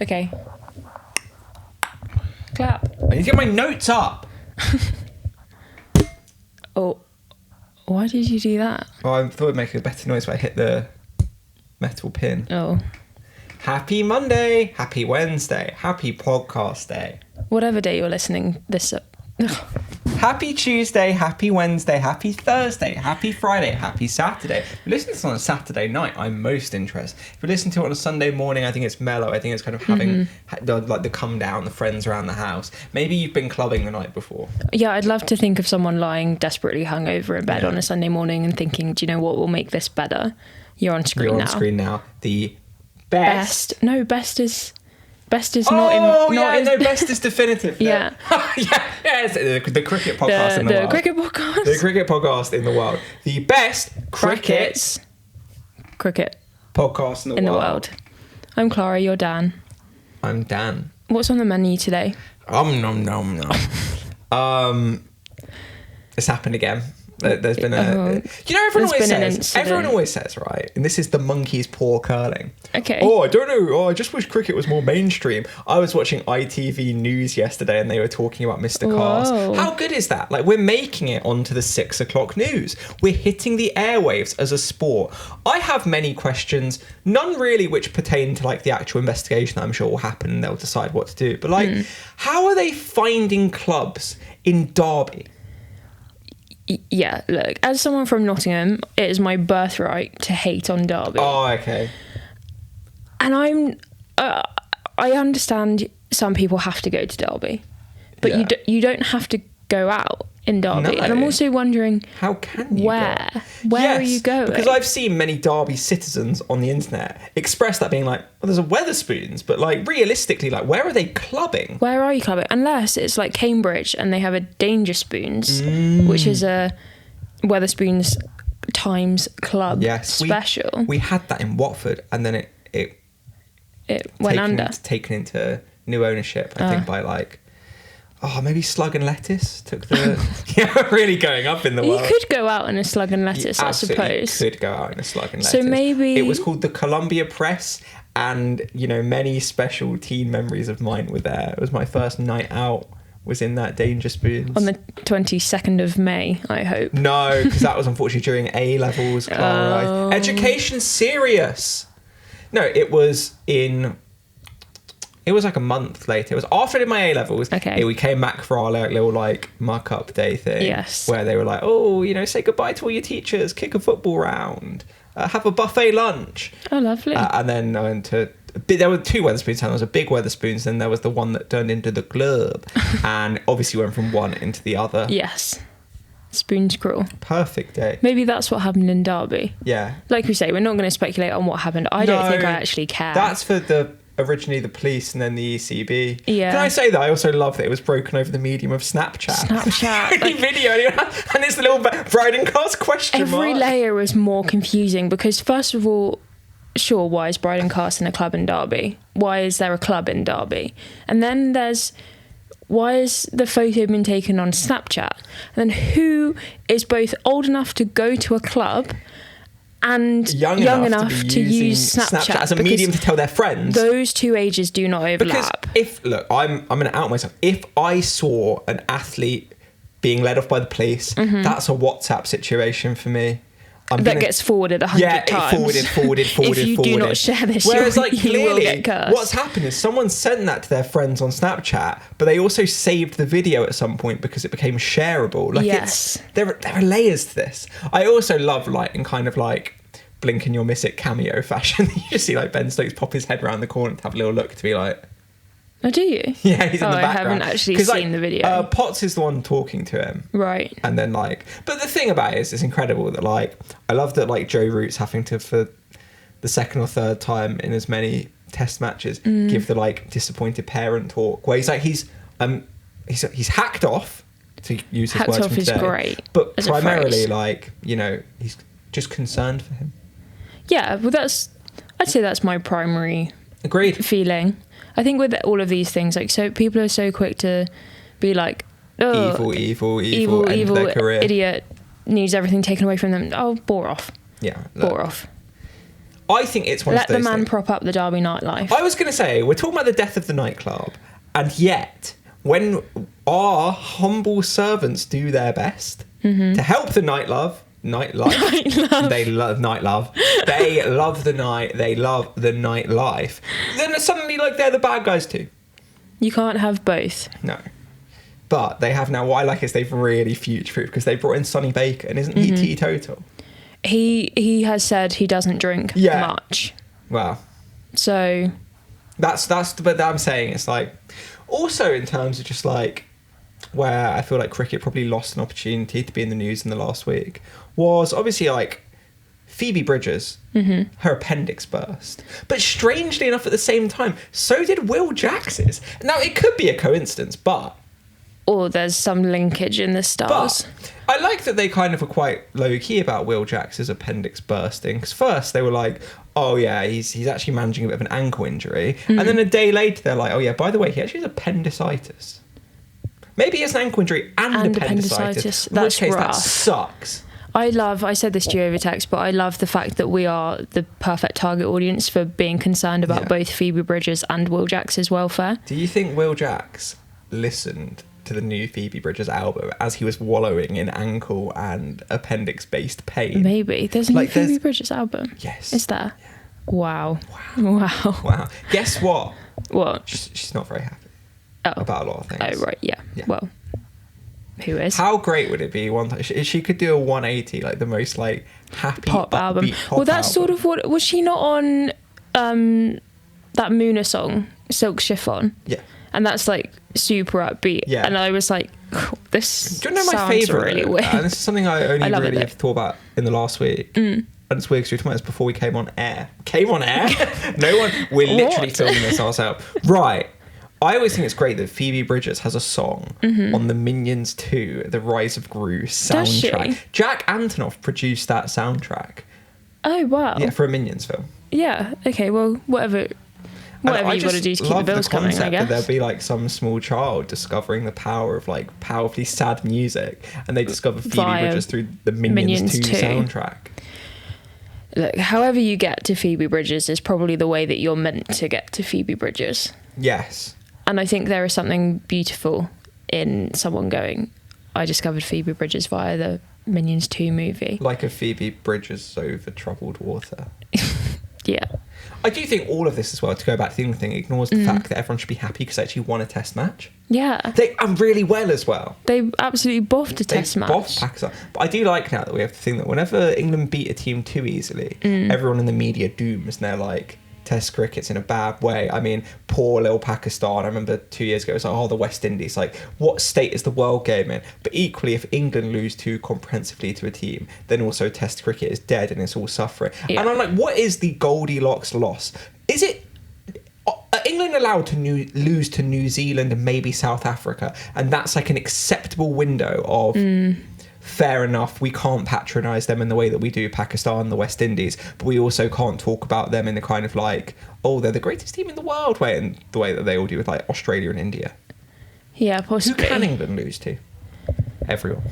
Okay. Clap. I need to get my notes up. Oh, why did you do that? Oh, I thought it'd make a better noise when I hit the metal pin. Oh. Happy Monday, happy Wednesday, happy podcast day. Whatever day you're listening this up. Happy Tuesday, happy Wednesday, happy Thursday, happy Friday, happy Saturday. If you listen to this on a Saturday night, I'm most interested. If you listen to it on a Sunday morning, I think it's mellow. I think it's kind of having the come down, the friends around the house. Maybe you've been clubbing the night before. Yeah, I'd love to think of someone lying desperately hungover in bed on a Sunday morning and thinking, do you know what will make this better? You're on screen now. You're on screen now. The best. No, best is not in. Oh, yeah, no, best is definitive. Yeah. Yes, the cricket podcast in the world. The cricket podcast. The cricket podcast in the world. The best cricket podcast in the world. I'm Clara, you're Dan. I'm Dan. What's on the menu today? Nom. It's happened again. There's been everyone always says, right, and this is the monkey's paw curling. Okay. Oh, I don't know. Oh, I just wish cricket was more mainstream. I was watching ITV News yesterday and they were talking about Mr. Carse. How good is that? Like, we're making it onto the 6 o'clock news. We're hitting the airwaves as a sport. I have many questions, none really which pertain to like the actual investigation that I'm sure will happen and they'll decide what to do. But like, how are they finding clubs in Derby? Yeah, look, as someone from Nottingham, it is my birthright to hate on Derby. Oh, okay. And I understand some people have to go to Derby, but you don't have to go out in Derby. No. And I'm also wondering, how can you where are you going? Because I've seen many Derby citizens on the internet express that being like, well, there's a Wetherspoons, but like realistically, like where are they clubbing? Where are you clubbing? Unless it's like Cambridge and they have a Danger Spoons, which is a Wetherspoons Times Club special. We had that in Watford, and then it went under. Taken into new ownership, I think, by like, maybe Slug and Lettuce took the... really going up in the world. You could go out in a Slug and Lettuce, I suppose. You could go out in a Slug and Lettuce. So maybe... It was called the Columbia Press, and, many special teen memories of mine were there. It was my first night out, was in that Danger Spoons. On the 22nd of May, I hope. No, because that was unfortunately during A-levels, Clara. Education serious. No, it was like a month later. It was after I did my A-levels. Okay. We came back for our little like muck-up day thing. Yes. Where they were like, say goodbye to all your teachers, kick a football round, have a buffet lunch. Oh, lovely. And then I went to... There were 2 Wetherspoons. There was a big Wetherspoons, and there was the one that turned into the club. And obviously went from one into the other. Yes. Spoons crawl. Perfect day. Maybe that's what happened in Derby. Yeah. Like we say, we're not going to speculate on what happened. I don't think I actually care. That's for originally the police and then the ECB. Yeah. Can I say that I also love that it was broken over the medium of Snapchat? Like, video and it's the little bride and Carse question mark. Every layer was more confusing because first of all, sure, why is Bride and Carse in a club in Derby? Why is there a club in Derby? And then why has the photo been taken on Snapchat? And then who is both old enough to go to a club and young enough to use Snapchat as a medium to tell their friends? Those two ages do not overlap. Because I'm going to out myself. If I saw an athlete being led off by the police, that's a WhatsApp situation for me. Gets forwarded 100 times. Yeah, forwarded. If you do not share this, whereas, like, you clearly, will get cursed. What's happened is someone sent that to their friends on Snapchat, but they also saved the video at some point because it became shareable. Like, yes. There are layers to this. I also love, like, in kind of like Blink and You'll Miss It cameo fashion, you just see like Ben Stokes pop his head around the corner to have a little look to be like... Oh, do you? Yeah, he's in the background. I haven't actually seen the video. Potts is the one talking to him. Right. And then like... But the thing about it is, it's incredible that like... I love that like Joe Root's having to, for the second or third time in as many test matches, give the like disappointed parent talk where he's like, he's hacked off, to use his words from today. Hacked off is great. But primarily like, he's just concerned for him. Yeah, well I'd say that's my primary feeling. I think with all of these things, like, so people are so quick to be like, oh, evil, their career. Idiot, needs everything taken away from them. Oh, bore off. Yeah. Bore off. I think it's one Let of those the man things. prop up the Derby nightlife. I was going to say, we're talking about the death of the nightclub, and yet, when our humble servants do their best to help the nightlife, they love nightlife, they love the night, they love the nightlife, then it's suddenly like they're the bad guys too. You can't have both. No. But they have now, what I like is they've really future-proofed, because they brought in Sonny Bacon. Isn't he teetotal? He has said he doesn't drink much. Wow. So That's but I'm saying it's like, also in terms of just like where I feel like cricket probably lost an opportunity to be in the news in the last week was obviously like Phoebe Bridgers, her appendix burst. But strangely enough, at the same time, so did Will Jax's. Now, it could be a coincidence, but... Or there's some linkage in the stars. But I like that they kind of were quite low-key about Will Jax's appendix bursting. Because first they were like, oh yeah, he's actually managing a bit of an ankle injury. And then a day later they're like, oh yeah, by the way, he actually has appendicitis. Maybe he has an ankle injury and appendicitis. In which case rough. That sucks. I said this to you over text, but I love the fact that we are the perfect target audience for being concerned about both Phoebe Bridgers and Will Jax's welfare. Do you think Will Jax listened to the new Phoebe Bridgers album as he was wallowing in ankle and appendix-based pain? Maybe. There's a new Phoebe Bridgers album. Yes. Is there? Yeah. Wow. Guess what? What? She's not very happy about a lot of things. Oh, right. Yeah. Well, who is? How great would it be if she could do a 180, like the most like happy pop album? Pop well, that's album. sort of what was she not on that Moona song, Silk Chiffon? Yeah. And that's like super upbeat. Yeah. And I was like, this do you know my sounds favourite? really weird. And this is something I only really have thought about in the last week. Mm. And it's weird because we were talking about this before we came on air. No one. We're literally filming this ourselves. Right. I always think it's great that Phoebe Bridgers has a song on the Minions 2, The Rise of Gru soundtrack. Jack Antonoff produced that soundtrack. Oh, wow. Yeah, for a Minions film. Yeah, okay, well, whatever you've got to do to keep the bills coming, I guess. That there'll be like some small child discovering the power of like powerfully sad music, and they discover Phoebe Bridgers through the Minions 2 soundtrack. Look, however you get to Phoebe Bridgers is probably the way that you're meant to get to Phoebe Bridgers. Yes. And I think there is something beautiful in someone going, I discovered Phoebe Bridgers via the Minions 2 movie. Like a Phoebe Bridgers over troubled water. Yeah. I do think all of this as well, to go back to the England thing, ignores the fact that everyone should be happy because they actually won a test match. Yeah. They really well as well. They absolutely boffed a test match. Boffed Pakistan. But I do like now that we have to think that whenever England beat a team too easily, everyone in the media dooms and they're like, Test cricket's in a bad way. I mean, poor little Pakistan. I remember 2 years ago, it was like, oh, the West Indies. Like, what state is the world game in? But equally, if England lose too comprehensively to a team, then also Test cricket is dead and it's all suffering. Yeah. And I'm like, what is the Goldilocks loss? Is it... Are England allowed to lose to New Zealand and maybe South Africa? And that's like an acceptable window of... Fair enough, we can't patronise them in the way that we do Pakistan and the West Indies, but we also can't talk about them in the kind of like, oh, they're the greatest team in the world way, and the way that they all do with like Australia and India. Yeah, possibly. Who can England lose to? Everyone.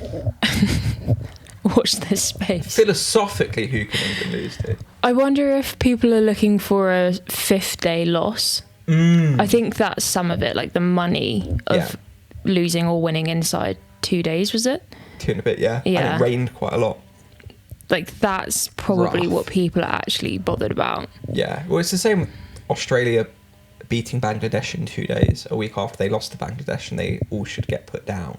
Watch this space. Philosophically, who can England lose to? I wonder if people are looking for a fifth day loss. I think that's some of it, like the money of losing or winning inside 2 days, was it? 2 and a bit, yeah. And it rained quite a lot. Like, that's probably what people are actually bothered about. Yeah. Well, it's the same with Australia beating Bangladesh in 2 days, a week after they lost to Bangladesh, and they all should get put down.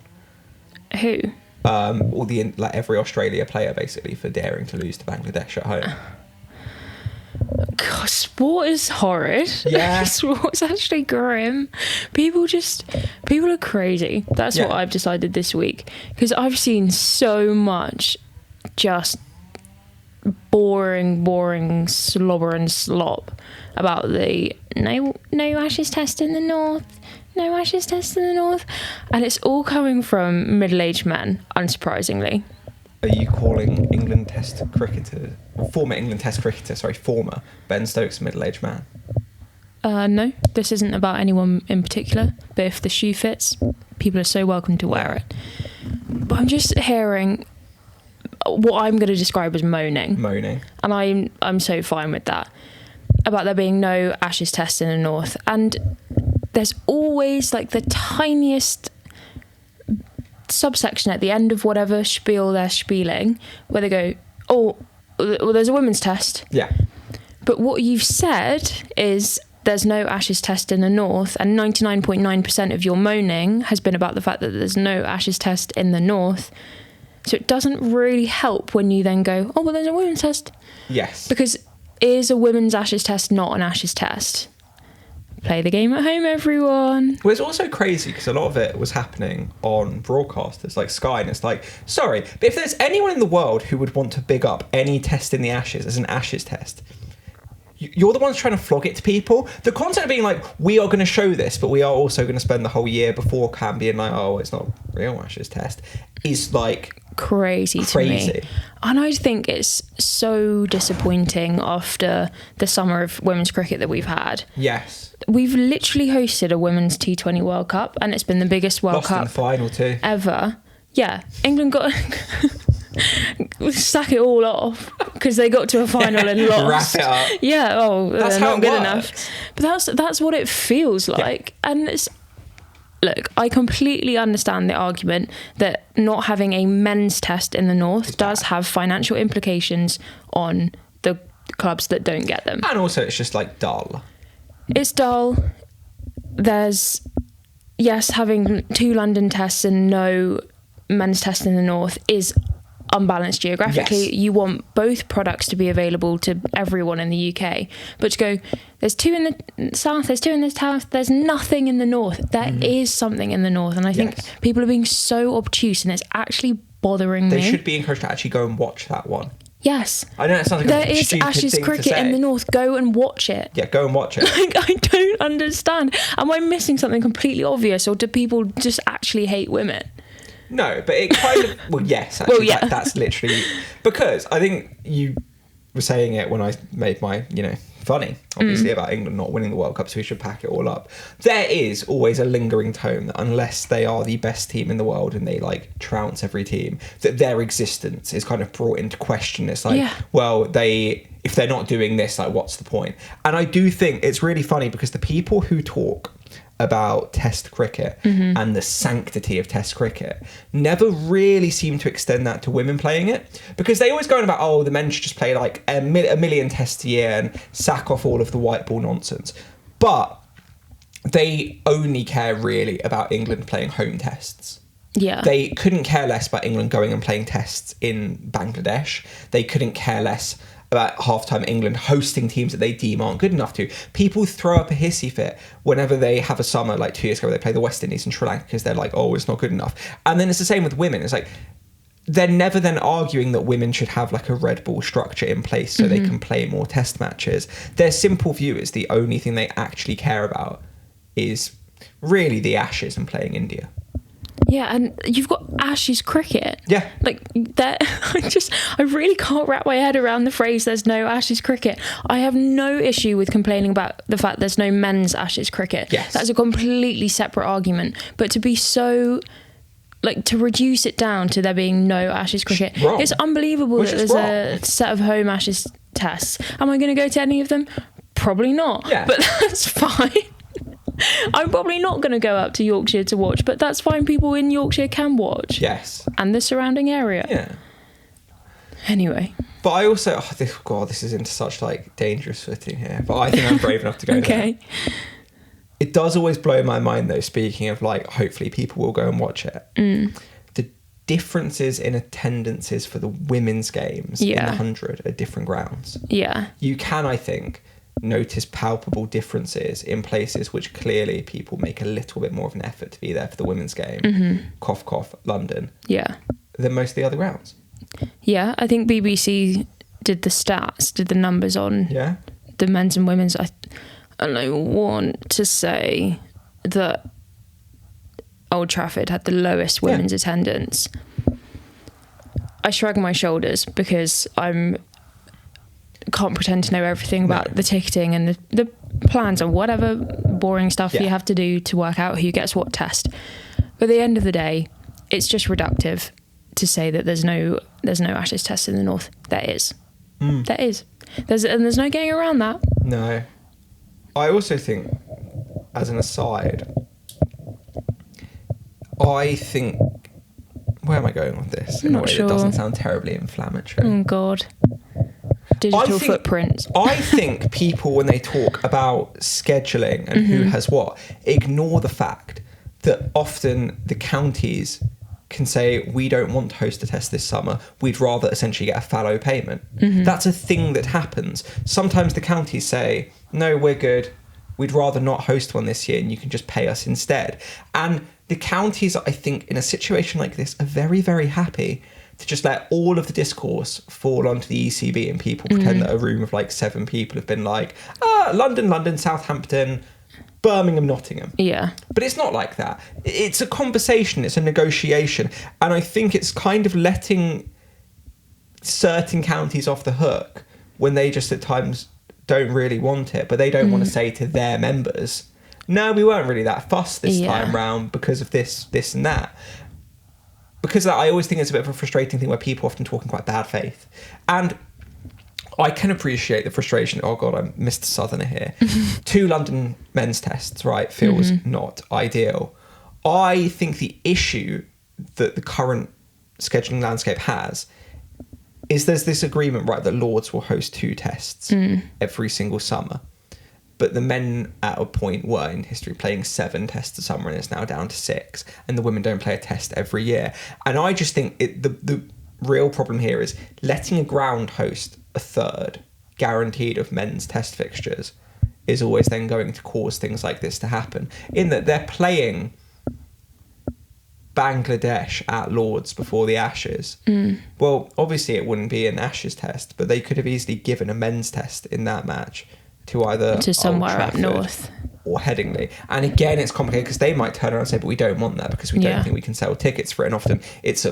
Who? All the every Australia player, basically, for daring to lose to Bangladesh at home. God, sport is horrid. Yeah. Sport's actually grim. People are crazy. That's what I've decided this week. Because I've seen so much just boring slobber and slop about the no Ashes test in the north. No Ashes test in the north. And it's all coming from middle-aged men, unsurprisingly. Are you calling former Ben Stokes a middle-aged man? No, this isn't about anyone in particular, but if the shoe fits, people are so welcome to wear it. But I'm just hearing, what I'm going to describe as moaning. And I'm so fine with that. About there being no Ashes test in the North. And there's always like the tiniest subsection at the end of whatever spiel they're spieling where they go, oh, well, there's a women's test. Yeah. But what you've said is there's no Ashes test in the North, and 99.9% of your moaning has been about the fact that there's no Ashes test in the North. So it doesn't really help when you then go, oh, well, there's a women's test. Yes. Because is a women's Ashes test not an Ashes test? Play the game at home, everyone. Well, it's also crazy because a lot of it was happening on broadcasters like Sky, and it's like, sorry, but if there's anyone in the world who would want to big up any test in the Ashes as an Ashes test, you're the ones trying to flog it to people. The concept of being like, we are going to show this, but we are also going to spend the whole year beforehand being like, oh, it's not a real Ashes test, is like crazy to me. And I think it's so disappointing after the summer of women's cricket that we've had. Yes. We've literally hosted a women's T20 World Cup, and it's been the biggest World Lost Cup in the final too. Ever. Yeah, England got sack it all off because they got to a final and lost. Wrap it up. Yeah, oh, that's they're how not it good works. enough. But that's what it feels like. Yeah. And it's, look, I completely understand the argument that not having a men's test in the North does have financial implications on the clubs that don't get them. And also it's just like dull. It's dull. There's, yes, having 2 London tests and no men's test in the North is unbalanced geographically. Yes. You want both products to be available to everyone in the UK, but to go, there's 2 in the South, there's 2 in the South, there's nothing in the North. There is something in the North, and I think people are being so obtuse, and it's actually bothering me. They should be encouraged to actually go and watch that one. Yes. I know it sounds like there is Ashes cricket in the North. Go and watch it. Yeah, go and watch it. Like, I don't understand. Am I missing something completely obvious, or do people just actually hate women? No, but it kind of... Well, yes, actually, well, yeah. That's literally... Because I think you were saying it when I made my, funny, obviously, about England not winning the World Cup, so we should pack it all up. There is always a lingering tone that unless they are the best team in the world and they, trounce every team, that their existence is kind of brought into question. It's like, well, if they're not doing this, what's the point? And I do think it's really funny because the people who talk about test cricket and the sanctity of test cricket never really seem to extend that to women playing it, because they always go on about, oh, the men should just play a million tests a year and sack off all of the white ball nonsense. But they only care really about England playing home tests. Yeah. They couldn't care less about England going and playing tests in Bangladesh. They couldn't care less about half-time England hosting teams that they deem aren't good enough to. People throw up a hissy fit whenever they have a summer, 2 years ago, where they play the West Indies and Sri Lanka because they're like, oh, it's not good enough. And then it's the same with women. It's like, they're never then arguing that women should have a red ball structure in place so they can play more test matches. Their simple view is the only thing they actually care about is really the Ashes and playing India. Yeah, and you've got Ashes cricket. Yeah. That I really can't wrap my head around the phrase there's no Ashes cricket. I have no issue with complaining about the fact there's no men's Ashes cricket. Yes. That's a completely separate argument. But to be so, to reduce it down to there being no Ashes cricket, it's unbelievable that there's a set of home Ashes tests. Am I going to go to any of them? Probably not. Yeah. But that's fine. I'm probably not going to go up to Yorkshire to watch, but that's fine. People in Yorkshire can watch. Yes. And the surrounding area. Yeah. Anyway. But I also... this is into such, dangerous footing here. But I think I'm brave enough to go okay. there. It does always blow my mind, though, speaking of, hopefully people will go and watch it. The differences in attendances for the women's games in the 100 are different grounds. Yeah. You can, I think, notice palpable differences in places which clearly people make a little bit more of an effort to be there for the women's game. Cough, cough, London. Yeah. Than most of the other grounds. Yeah, I think BBC did the numbers on the men's and women's. And I want to say that Old Trafford had the lowest women's attendance. I shrug my shoulders because can't pretend to know everything about the ticketing and the plans and whatever boring stuff you have to do to work out who gets what test. But at the end of the day, it's just reductive to say that there's no Ashes test in the north. There is. There is. There's no getting around that. No. I also think, as an aside, I think, where am I going with this? In a way that doesn't sound terribly inflammatory. Oh God. Digital footprints. I think people, when they talk about scheduling and who has what, ignore the fact that often the counties can say, we don't want to host a test this summer, we'd rather essentially get a fallow payment. That's a thing that happens. Sometimes the counties say, no, we're good, we'd rather not host one this year and you can just pay us instead. And the counties, I think, in a situation like this, are very, very happy to just let all of the discourse fall onto the ECB and people pretend that a room of like 7 people have been like, London, Southampton, Birmingham, Nottingham. Yeah. But it's not like that. It's a conversation, it's a negotiation. And I think it's kind of letting certain counties off the hook when they just at times don't really want it, but they don't want to say to their members, no, we weren't really that fussed this time round because of this and that. Because I always think it's a bit of a frustrating thing where people often talk in quite bad faith. And I can appreciate the frustration. Oh God, I'm Mr. Southerner here. 2 London men's tests, right, feels not ideal. I think the issue that the current scheduling landscape has is there's this agreement, right, that Lords will host 2 tests every single summer. But the men at a point were in history playing 7 tests a summer, and it's now down to 6. And the women don't play a test every year. And I just think the real problem here is letting a ground host a third guaranteed of men's test fixtures is always then going to cause things like this to happen. In that they're playing Bangladesh at Lords before the Ashes. Well, obviously it wouldn't be an Ashes test, but they could have easily given a men's test in that match to either to somewhere up north or Headingley. And again, it's complicated because they might turn around and say, but we don't want that because we don't think we can sell tickets for it. And often it's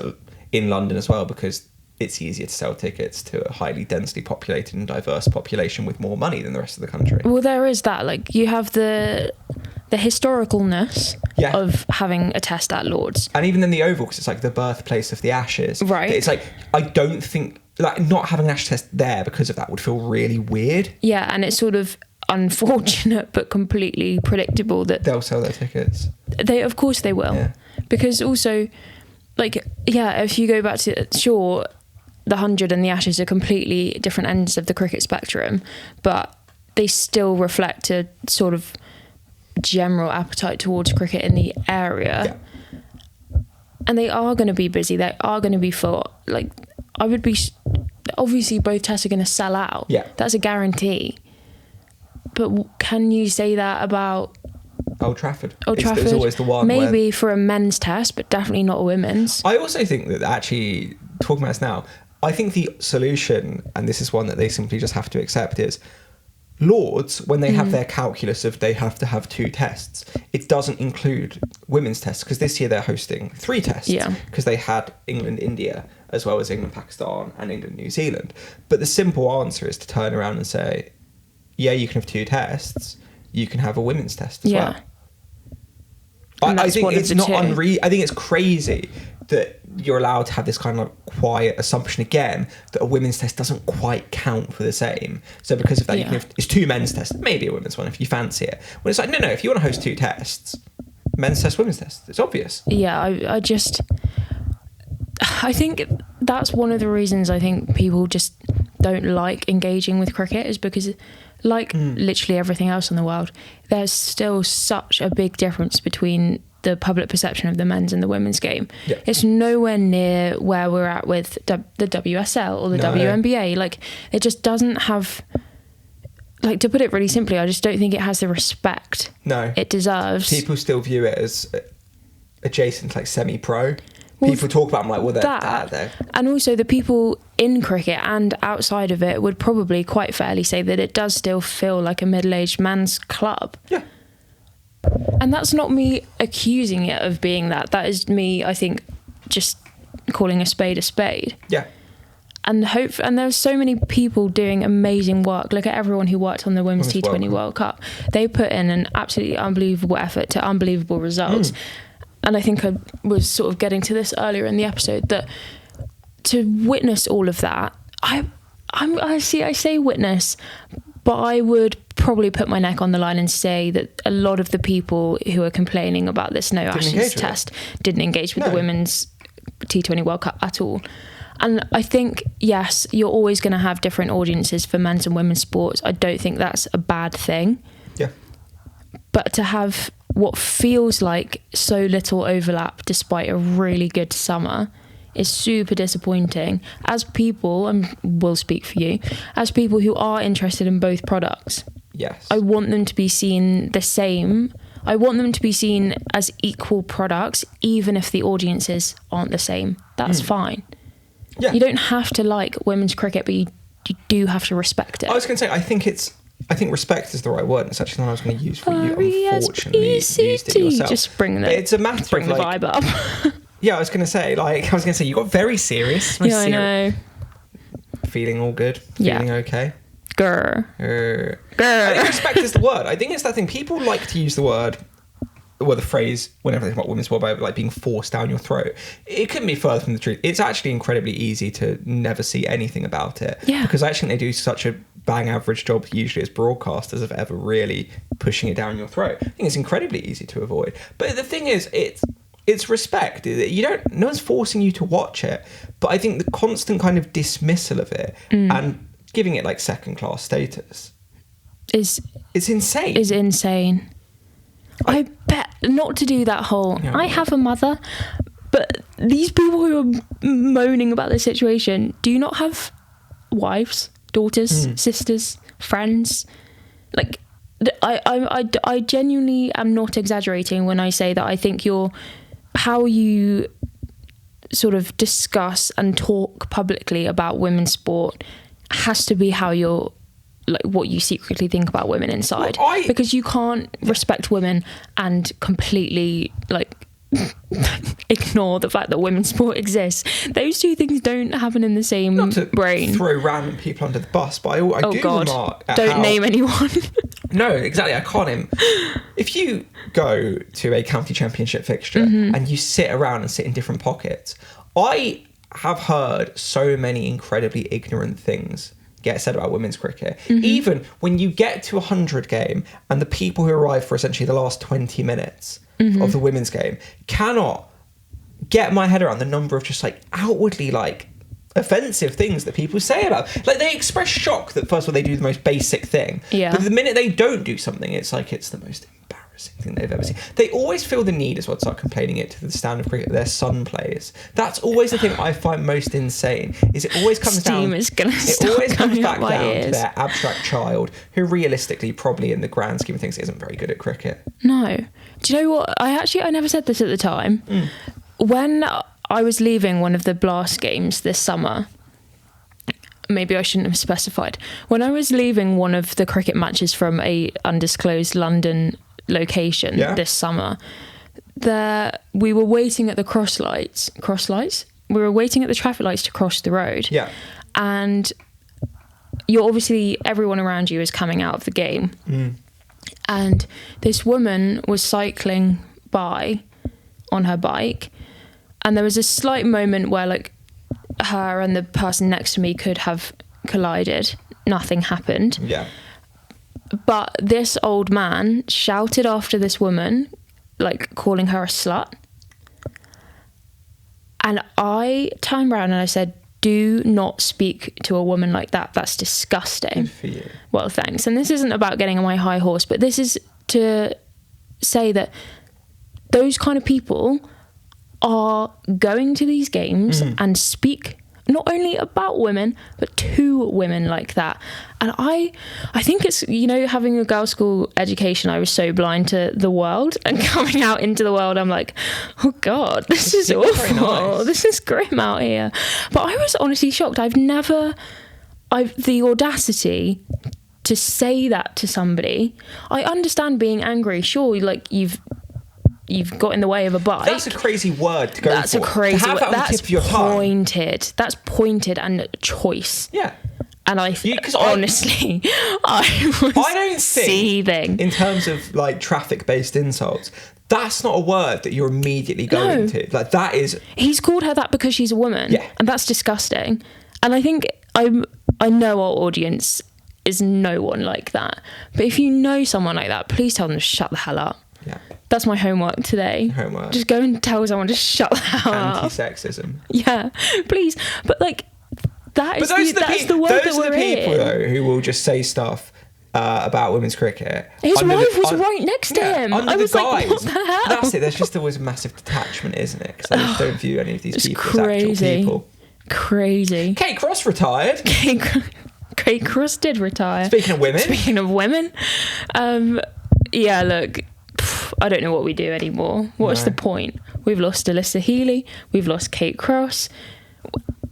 in London as well because it's easier to sell tickets to a highly densely populated and diverse population with more money than the rest of the country. Well, there is that. Like, you have the historicalness of having a test at Lords. And even in the Oval, because it's like the birthplace of the Ashes. Right. It's like, I don't think, like, not having an Ashes test there because of that would feel really weird. Yeah, and it's sort of unfortunate but completely predictable that they'll sell their tickets. Of course they will. Yeah. Because also, like, if you go back to, the 100 and the Ashes are completely different ends of the cricket spectrum, but they still reflect a sort of general appetite towards cricket in the area. Yeah. And they are going to be busy. They are going to be full. Like, I would be... Obviously, both tests are going to sell out. Yeah. That's a guarantee. But can you say that about... Old Trafford. It's always the one. Maybe for a men's test, but definitely not a women's. I also think that actually, talking about this now, I think the solution, and this is one that they simply just have to accept, is Lords, when they have their calculus of they have to have 2 tests, it doesn't include women's tests, because this year they're hosting 3 tests, because they had England-India, as well as England-Pakistan and England-New Zealand. But the simple answer is to turn around and say, yeah, you can have 2 tests, you can have a women's test as well. I think it's not I think it's crazy that you're allowed to have this kind of quiet assumption again that a women's test doesn't quite count for the same. So because of that, you can have, it's 2 men's tests, maybe a women's one if you fancy it. When it's like, no, if you want to host 2 tests, men's test, women's test, it's obvious. Yeah, I think that's one of the reasons I think people just don't like engaging with cricket, is because literally everything else in the world, there's still such a big difference between the public perception of the men's and the women's game. Yeah. It's nowhere near where we're at with the WSL or the WNBA. Like, it just doesn't have, like, to put it really simply, I just don't think it has the respect it deserves. People still view it as adjacent to, like, semi-pro. People talk about them like, well, they're that. And also the people in cricket and outside of it would probably quite fairly say that it does still feel like a middle-aged man's club. Yeah. And that's not me accusing it of being that. That is me, I think, just calling a spade a spade. Yeah. And there's so many people doing amazing work. Look at everyone who worked on the Women's T20 World Cup. They put in an absolutely unbelievable effort to unbelievable results. and I think I was sort of getting to this earlier in the episode, that to witness all of that, I say witness, but I would probably put my neck on the line and say that a lot of the people who are complaining about this no Ashes test didn't engage with the women's T20 World Cup at all. And I think, yes, you're always going to have different audiences for men's and women's sports. I don't think that's a bad thing. Yeah. But to have what feels like so little overlap despite a really good summer is super disappointing. As people, and we'll speak for you, as people who are interested in both products, yes, I want them to be seen the same. I want them to be seen as equal products, even if the audiences aren't the same. That's fine. Yeah. You don't have to like women's cricket, but you do have to respect it. I was going to say, I think respect is the right word. It's actually the one I was going to use for you. Unfortunately, you used it yourself. Just bring it's a matter bring of the vibe up. Yeah, I was going to say, you got very serious. Yeah, I know. Feeling all good? Feeling okay? Grr. I think respect is the word. I think it's that thing. People like to use the word, or the phrase, whenever they talk about women's sport, about like being forced down your throat. It couldn't be further from the truth. It's actually incredibly easy to never see anything about it. Yeah. Because I actually think they do such a bang average job, usually as broadcasters, of ever really pushing it down your throat. I think it's incredibly easy to avoid. But the thing is, it's respect. No one's forcing you to watch it, but I think the constant kind of dismissal of it and giving it like second class status is insane. Is insane. I bet not to do that whole. Yeah, I have a mother, but these people who are moaning about this situation do not have wives, daughters, sisters, friends. Like, I genuinely am not exaggerating when I say that I think how you sort of discuss and talk publicly about women's sport has to be how you're, like, what you secretly think about women inside. Because you can't respect women and completely, like, ignore the fact that women's sport exists. Those two things don't happen in the same Not to brain. Throw random people under the bus, but I do remark at don't name anyone. No, exactly. I can't name. If you go to a county championship fixture and you sit around and sit in different pockets, I have heard so many incredibly ignorant things get said about women's cricket. Even when you get to a 100 game and the people who arrive for essentially the last 20 minutes of the women's game cannot get my head around the number of just like outwardly like offensive things that people say about, like, they express shock that first of all they do the most basic thing, but the minute they don't do something, it's like it's the most embarrassing thing they've ever seen. They always feel the need as well to start complaining it to the stand of cricket their son plays. That's always the thing I find most insane, is it always comes back down to their abstract child, who realistically probably in the grand scheme of things isn't very good at cricket. No. Do you know what, I never said this at the time. When I was leaving one of the Blast games this summer, maybe I shouldn't have specified. When I was leaving one of the cricket matches from a undisclosed London location this summer, we were waiting at the cross lights. We were waiting at the traffic lights to cross the road. Yeah. And everyone around you is coming out of the game. And this woman was cycling by on her bike, and there was a slight moment where, like, her and the person next to me could have collided. Nothing happened. Yeah. But this old man shouted after this woman, like, calling her a slut. And I turned around and I said, do not speak to a woman like that. That's disgusting. Good for you. Well, thanks. And this isn't about getting on my high horse, but this is to say that those kind of people are going to these games and speak not only about women, but to women like that. And I think it's, having a girls' school education, I was so blind to the world, and coming out into the world, I'm like, oh God, this is awful. Nice. This is grim out here. But I was honestly shocked. I've the audacity to say that to somebody. I understand being angry. Sure, like, you've got in the way of a bike. That's a crazy word to go That's for. A crazy word. That's pointed. That's pointed and choice. Yeah. And honestly, I don't think, in terms of like traffic-based insults, that's not a word that you're immediately going to. Like, that is... He's called her that because she's a woman. Yeah. And that's disgusting. And I think I know our audience is no one like that. But if you know someone like that, please tell them to shut the hell up. Yeah. That's my homework today. Just go and tell someone to shut the hell up. Anti-sexism. Yeah, please. But like... That's the world that we're in. Those are the people, though, who will just say stuff about women's cricket. His wife was right next to him. I was like, what the hell? That's it. There's just always a massive detachment, isn't it? Because I just don't view any of these people as actual people. Crazy. Kate Cross retired. Kate Cross did retire. Speaking of women. Yeah, look, I don't know what we do anymore. What's the point? We've lost Alyssa Healy. We've lost Kate Cross.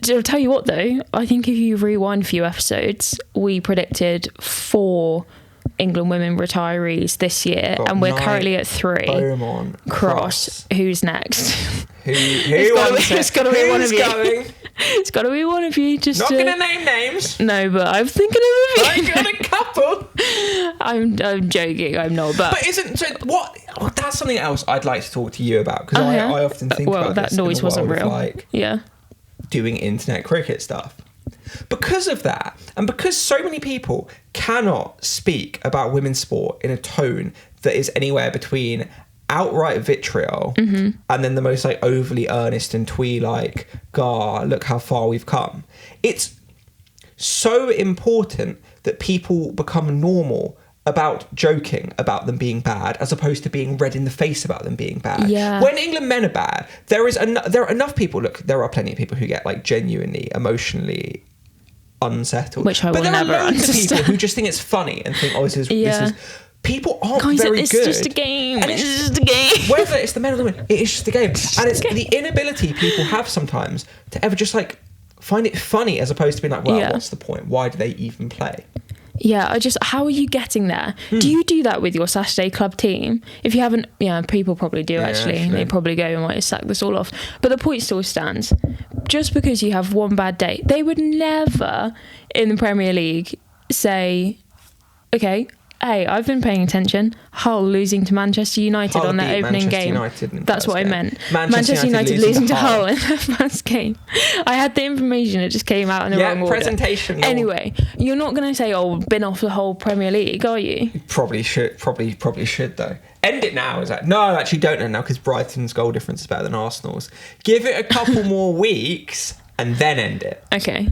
I'll tell you what, though, I think if you rewind a few episodes, we predicted 4 England women retirees this year, and we're currently at 3. Beaumont, Cross. Who's next? It's got to be one of you. It's got to be one of you. Not going to name names. No, but I'm thinking of a few. I got a couple. I'm joking. I'm not. But what? Oh, that's something else I'd like to talk to you about, because I often think about that this noise wasn't real. Doing internet cricket stuff. Because of that, and because so many people cannot speak about women's sport in a tone that is anywhere between outright vitriol and then the most like overly earnest and twee like, "Gah, look how far we've come." It's so important that people become normal about joking about them being bad, as opposed to being red in the face about them being bad. Yeah. When England men are bad, there are enough people. Look, there are plenty of people who get like genuinely emotionally unsettled. Which I will never understand. But there are loads of people who just think it's funny and think, "Oh, this is." People aren't very good. It's just a game. It's just a game. Whether it's the men or the women, it is just a game. And it's the inability people have sometimes to ever just like find it funny, as opposed to being like, "Well, what's the point? Why do they even play?" Yeah, how are you getting there? Do you do that with your Saturday club team? If you haven't, people probably do actually. They probably go, "I might sack this all off." But the point still stands. Just because you have one bad day, they would never in the Premier League say, "Okay, hey, I've been paying attention. Hull losing to Manchester United on their opening game." That's what I meant. Manchester United losing to Hull in their first game. I had the information, it just came out in the wrong order. Presentation. Anyway, you're not going to say, "Oh, been off the whole Premier League," are you? Probably should though. End it now. Is that no? Actually, don't end now, because Brighton's goal difference is better than Arsenal's. Give it a couple more weeks and then end it. Okay.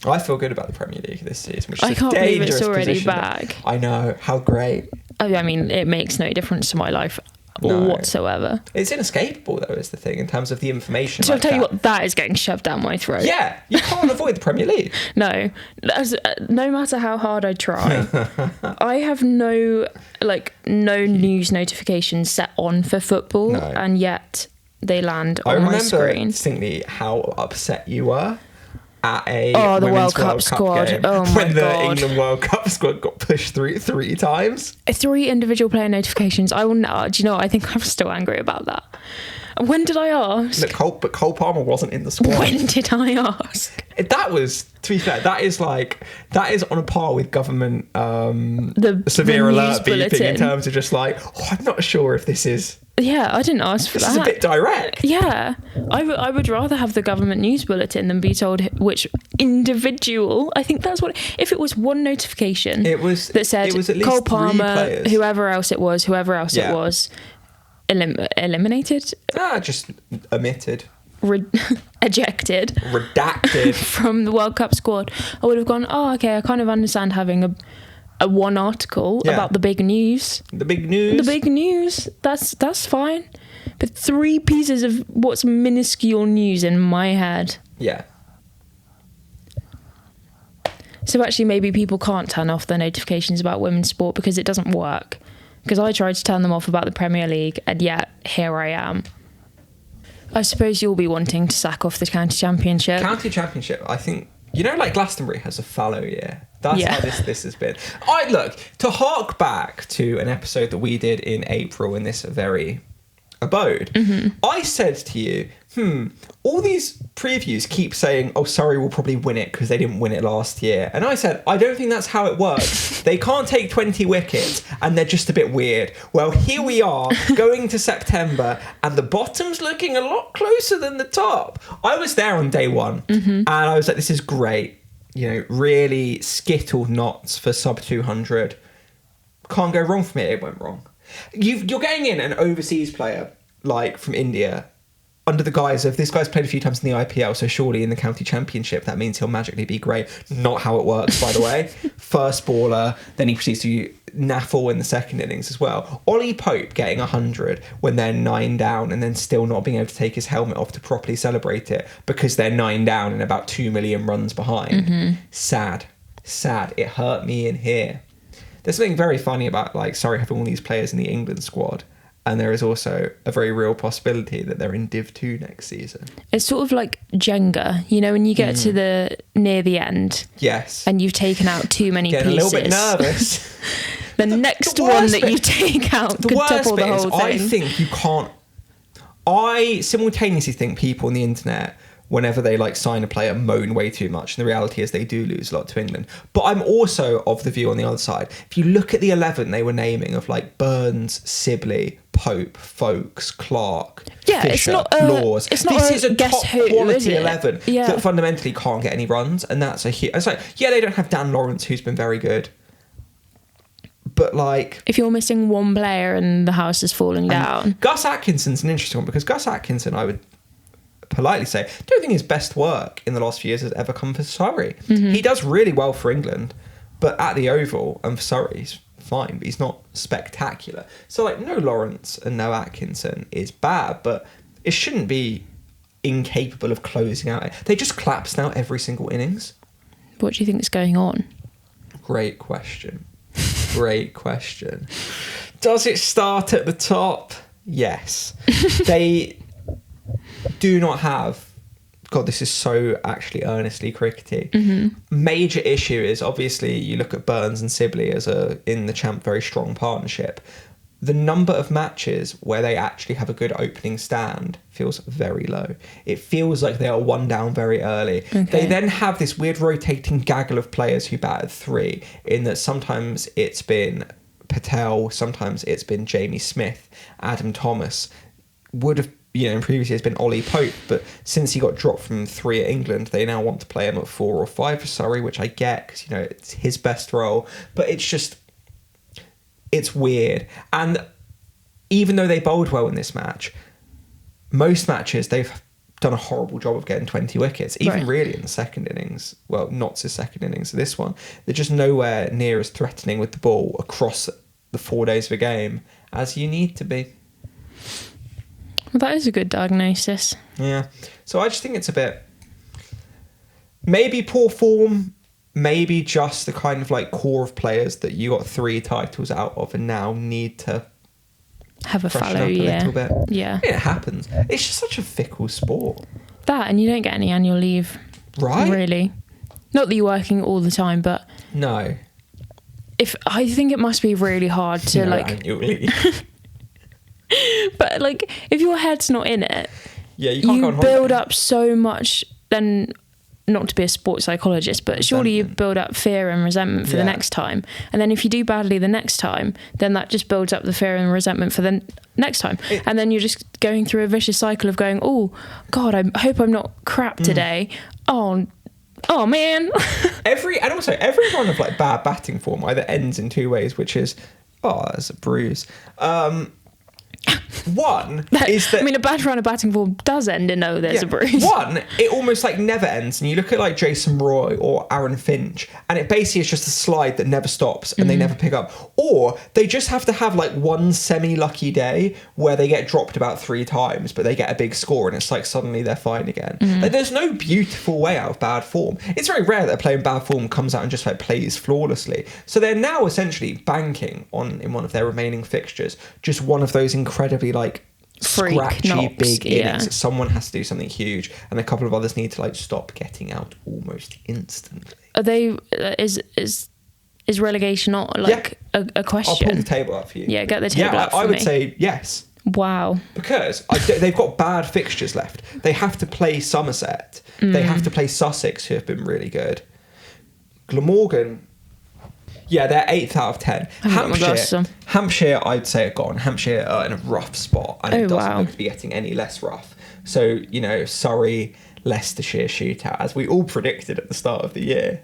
I feel good about the Premier League this season, which is I can't believe it's already position. back. I know, how great. I mean, it makes no difference to my life whatsoever. It's inescapable, though, is the thing, in terms of the information. So I'll tell you what, that is getting shoved down my throat. Yeah, you can't avoid the Premier League. No, no matter how hard I try, I have no news notifications set on for football, and yet they land on my screen. I remember distinctly how upset you were at the World Cup squad game, oh my when the God. England World Cup squad got pushed through 3 times. 3 individual player notifications. I will not. Do you know what? I think I'm still angry about that. When did I ask? Look, but Cole Palmer wasn't in the squad. When did I ask? That was, to be fair, that is on a par with government the severe alert beeping in terms of just like, I'm not sure if this is. Yeah, I didn't ask for that. This is a bit direct. Yeah, I would rather have the government news bulletin than be told which individual. I think that's what. If it was one notification, that said at least Cole Palmer, players. whoever else it was, eliminated. Just omitted. Ejected. Redacted. From the World Cup squad. I would have gone, oh, okay, I kind of understand having a one article about the big news. The big news. That's fine. But 3 pieces of what's minuscule news in my head. Yeah. So actually maybe people can't turn off their notifications about women's sport because it doesn't work. Because I tried to turn them off about the Premier League, and yet here I am. I suppose you'll be wanting to sack off the county championship. County championship, I think, like Glastonbury has a fallow year. That's how this has been. To hark back to an episode that we did in April in this very abode. I said to you, all these previews keep saying, oh, Surrey will probably win it because they didn't win it last year. And I said, I don't think that's how it works. They can't take 20 wickets and they're just a bit weird. Well, here we are going to September and the bottom's looking a lot closer than the top. I was there on day one and I was like, this is great. You know, really skittle knots for sub 200. Can't go wrong for me. It went wrong. You're getting in an overseas player like from India under the guise of this guy's played a few times in the IPL, so surely in the county championship that means he'll magically be great. Not how it works, by the way. First baller, then he proceeds to naffle in the second innings as well. Ollie Pope getting 100 when they're 9 down and then still not being able to take his helmet off to properly celebrate it because they're 9 down and about 2 million runs behind. Sad. It hurt me in here. There's something very funny about Surrey having all these players in the England squad. And there is also a very real possibility that they're in Div 2 next season. It's sort of like Jenga, you know, when you get to near the end. Yes. And you've taken out too many pieces. Getting a little bit nervous. the next one that you take out could topple the whole thing. I think you can't... I simultaneously think people on the internet, whenever they sign a player, moan way too much. And the reality is they do lose a lot to England. But I'm also of the view on the other side. If you look at the 11 they were naming of Burns, Sibley, Pope, Folkes, Clark, Fisher, it's not Laws. This is a top quality 11 yeah. that fundamentally can't get any runs. And that's a huge... It's they don't have Dan Lawrence, who's been very good. But if you're missing one player and the house is falling down. Gus Atkinson's an interesting one because Gus Atkinson, I would politely say, don't think his best work in the last few years has ever come for Surrey. He does really well for England, but at the Oval and for Surrey, he's fine, but he's not spectacular. So no Lawrence and no Atkinson is bad, but it shouldn't be incapable of closing out. They just collapse now every single innings. What do you think is going on? Great question. Does it start at the top? Yes. They do not have... God, this is so actually earnestly crickety. Major issue is, obviously, you look at Burns and Sibley as in the champ, very strong partnership. The number of matches where they actually have a good opening stand feels very low. It feels like they are 1 down very early. Okay. They then have this weird rotating gaggle of players who bat at 3, in that sometimes it's been Patel, sometimes it's been Jamie Smith, Adam Thomas. Would have, in previous years been Ollie Pope, but since he got dropped from 3 at England, they now want to play him at 4 or 5 for Surrey, which I get because, it's his best role. But it's weird. And even though they bowled well in this match, most matches they've done a horrible job of getting 20 wickets, even really in the second innings. Well, not the second innings of this one. They're just nowhere near as threatening with the ball across the 4 days of a game as you need to be. Well, that is a good diagnosis. Yeah. So I just think it's a bit... Maybe poor form... Maybe just the kind of core of players that you got 3 titles out of and now need to have a freshen fallow up a year. little bit. Yeah. It happens. It's just such a fickle sport. That, and you don't get any annual leave. Right? Really. Not that you're working all the time, but... No. I think it must be really hard to annual leave. But if your head's not in it, yeah, you can't go on holiday. Build up so much, then... Not to be a sports psychologist, but surely you build up fear and resentment for the next time. And then if you do badly the next time, then that just builds up the fear and resentment for the next time. And then you're just going through a vicious cycle of going, oh, God, I hope I'm not crap today. Oh, man. Every run of bad batting form either ends in 2 ways, which is, there's a bruise. One is that... a bad run of batting form does end in there's a bruise. One, it almost never ends. And you look at Jason Roy or Aaron Finch, and it basically is just a slide that never stops and they never pick up. Or they just have to have one semi-lucky day where they get dropped about 3 times, but they get a big score and it's suddenly they're fine again. There's no beautiful way out of bad form. It's very rare that a player in bad form comes out and just plays flawlessly. So they're now essentially banking on, in one of their remaining fixtures, just one of those incredibly scratchy big innings. Someone has to do something huge, and a couple of others need to stop getting out almost instantly. Are they? Is relegation not a question? I'll pull the table up for you. Yeah, get the table up for me. I would say yes. Wow. Because they've got bad fixtures left. They have to play Somerset. They have to play Sussex, who have been really good. Glamorgan, yeah, they're 8th out of 10. Hampshire, I'd say are gone. Hampshire are in a rough spot, and it doesn't look to be getting any less rough. So, Surrey, Leicestershire shootout, as we all predicted at the start of the year.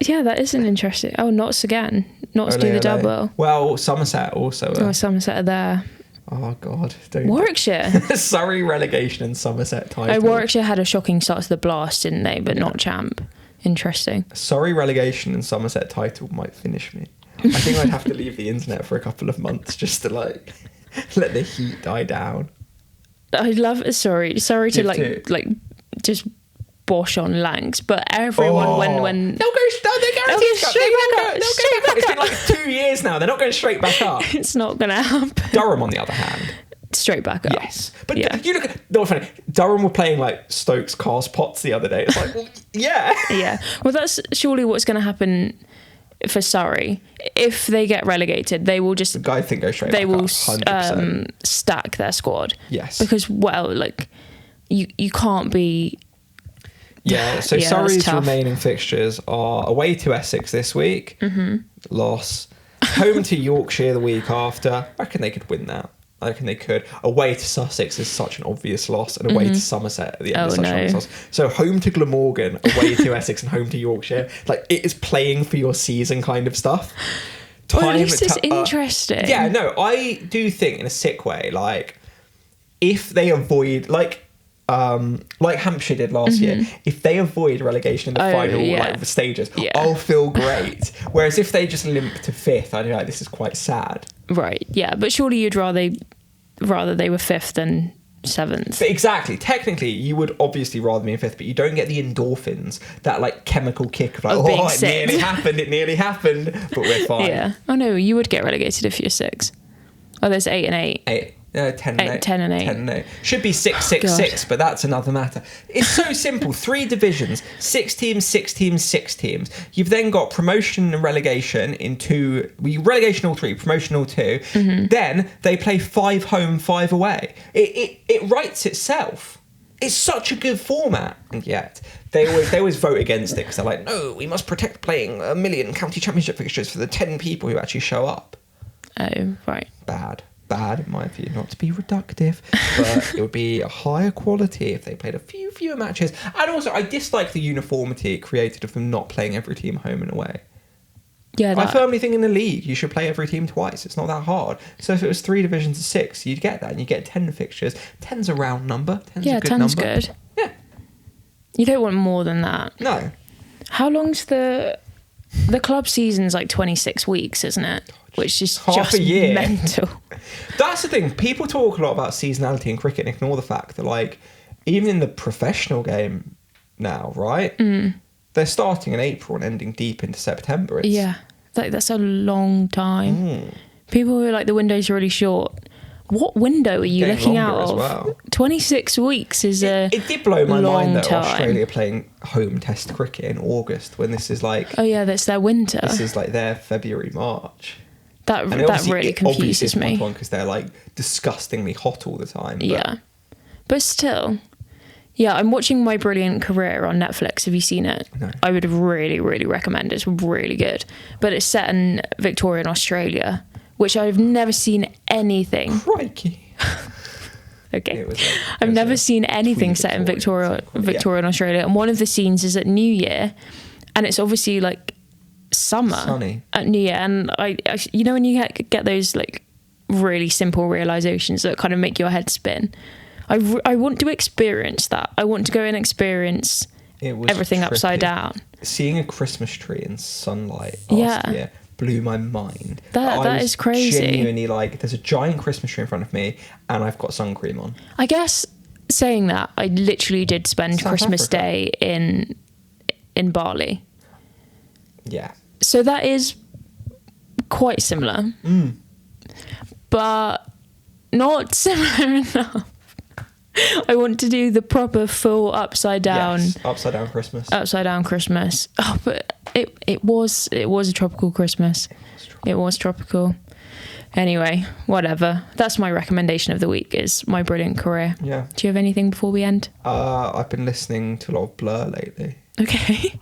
Yeah, that is an interesting. Oh, Notts again. Notts do the double. Well, Somerset also. Somerset are there. Oh, God. Warwickshire. Surrey relegation and Somerset title. Warwickshire had a shocking start to the Blast, didn't they? But not champ. Interesting. Surrey relegation and Somerset title might finish me. I think I'd have to leave the internet for a couple of months just to, let the heat die down. I love it. Sorry to, just bosh on Langs, but everyone when they'll go straight back up. It's been like 2 years now. They're not going straight back up. It's not going to happen. Durham, on the other hand, straight back up. Yes, but you look at funny. Durham were playing Stokes Carse Potts the other day. It's well, yeah, yeah. Well, that's surely what's going to happen for Surrey. If they get relegated, they will just. I think go straight. They will 100%. Stack their squad. Yes, because you can't be. Yeah, so Surrey's remaining fixtures are away to Essex this week, loss. Home to Yorkshire the week after. I reckon they could win that. I reckon they could. Away to Sussex is such an obvious loss, and away to Somerset at the end is such an obvious loss. So home to Glamorgan, away to Essex, and home to Yorkshire. It is playing for your season kind of stuff. At least it's interesting. Yeah, no, I do think in a sick way, if they avoid, like Hampshire did last year, if they avoid relegation in the final stages, I'll feel great. Whereas if they just limp to 5th, I'd be like, this is quite sad. Right, yeah, but surely you'd rather they were 5th than 7th. But exactly. Technically, you would obviously rather be in 5th, but you don't get the endorphins, that chemical kick of it nearly happened, but we're fine. Yeah. Oh no, you would get relegated if you're 6. Oh, there's 8 and 8. 10 and 8. 10 and 8. Should be 6, 6, 6, but that's another matter. It's so simple. 3 divisions, 6 teams, 6 teams, 6 teams. You've then got promotion and relegation in 2. Relegation all 3, promotion all 2. Then they play 5 home, 5 away. It writes itself. It's such a good format, and yet they always vote against it because they're like, no, we must protect playing 1 million county championship fixtures for the 10 people who actually show up. Oh, right. Bad in my view, not to be reductive, but it would be a higher quality if they played a few fewer matches. And also, I dislike the uniformity it created of them not playing every team home and away. Yeah, I firmly think in the league you should play every team twice. It's not that hard. So if it was 3 divisions of 6, you'd get that, and you get 10 fixtures. 10's a round number. 10's a good 10's number. Good. Yeah. You don't want more than that. No. How long's the club season's 26 weeks, isn't it? Which is half just a year. Mental. That's the thing. People talk a lot about seasonality in cricket and ignore the fact that, even in the professional game now, right? They're starting in April and ending deep into September. That's a long time. People who are the window's really short. What window are you looking out of? Well. 26 weeks is it did blow my mind that time. Australia playing home test cricket in August when this is oh yeah, that's their winter. This is their February, March. That really confuses me. Because they're disgustingly hot all the time. But still, I'm watching My Brilliant Career on Netflix. Have you seen it? No. I would really, really recommend it. It's really good. But it's set in Victorian Australia, which I've never seen anything. Crikey. Okay. I've never seen anything set in Victorian Australia. And one of the scenes is at New Year, and it's obviously summer sunny at New Year, and I when you get those really simple realizations that kind of make your head spin. I want to experience that. I want to go and experience everything trippy. Upside down. Seeing a Christmas tree in sunlight last year blew my mind. That is crazy. Genuinely there's a giant Christmas tree in front of me and I've got sun cream on. I guess saying that, I literally did spend Christmas Day in Bali. Yeah. So that is quite similar. But not similar enough. I want to do the proper full upside down. Yes, upside down Christmas. Upside down Christmas. Oh, but It was a tropical Christmas. It was tropical. Anyway, whatever. That's my recommendation of the week, is My Brilliant Career. Yeah. Do you have anything before we end? I've been listening to a lot of Blur lately. Okay.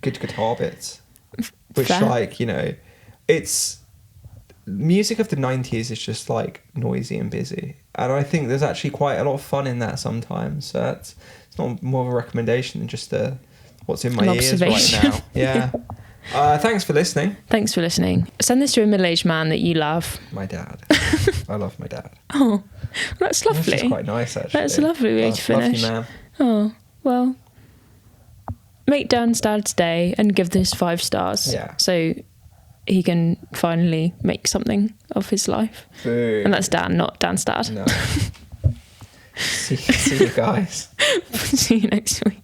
Good guitar bits. Which, Fair. like, you know, it's... Music of the 90s is just, like, noisy and busy. And I think there's actually quite a lot of fun in that sometimes. So it's not more of a recommendation than just what's in my ears right now. Yeah. Thanks for listening. Thanks for listening. Send this to a middle-aged man that you love. My dad. I love my dad. Oh, that's lovely. That's quite nice, actually. That's a lovely way to finish. Love you, man. Oh, well, make Dan's dad's day and give this 5 stars. Yeah. So he can finally make something of his life. Boo. And that's Dan, not Dan's dad. No. See you guys. See you next week.